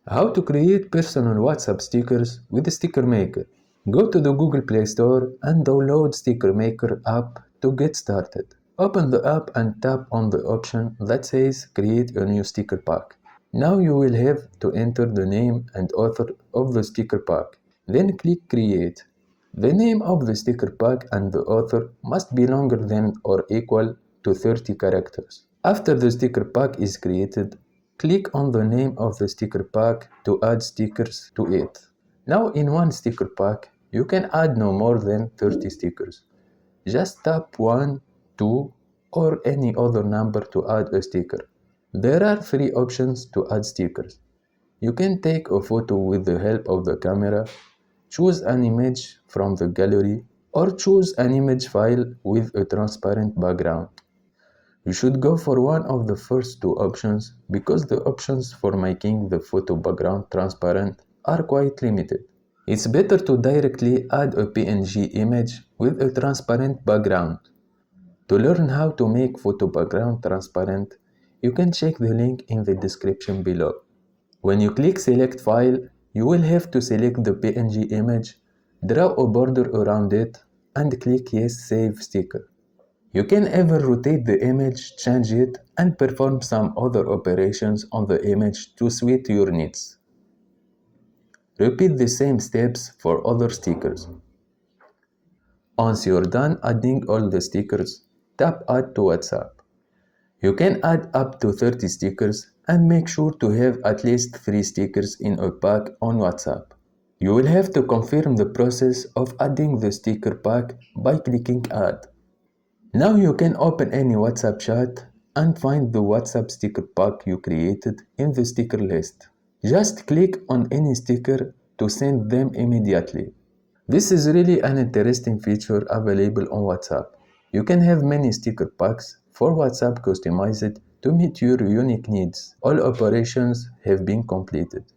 How to create personal WhatsApp stickers with Sticker Maker. Go to the Google Play Store and download Sticker Maker app to get started. Open the app and tap on the option that says Create a new sticker pack. Now you will have to enter the name and author of the sticker pack. Then click Create. The name of the sticker pack and the author must be longer than or equal to 30 characters. After the sticker pack is created, click on the name of the sticker pack to add stickers to it. Now in one sticker pack, you can add no more than 30 stickers. Just tap 1, 2, or any other number to add a sticker. There are 3 options to add stickers. You can take a photo with the help of the camera, choose an image from the gallery, or choose an image file with a transparent background. You should go for one of the first 2 options because the options for making the photo background transparent are quite limited. It's better to directly add a PNG image with a transparent background. To learn how to make photo background transparent, you can check the link in the description below. When you click Select File, you will have to select the PNG image, draw a border around it, and click Yes Save Sticker. You can ever rotate the image, change it, and perform some other operations on the image to suit your needs. Repeat the same steps for other stickers. Once you're done adding all the stickers, tap Add to WhatsApp. You can add up to 30 stickers and make sure to have at least 3 stickers in a pack on WhatsApp. You will have to confirm the process of adding the sticker pack by clicking Add. Now you can open any WhatsApp chat and find the WhatsApp sticker pack you created in the sticker list. Just click on any sticker to send them immediately. This is really an interesting feature available on WhatsApp. You can have many sticker packs for WhatsApp customized to meet your unique needs. All operations have been completed.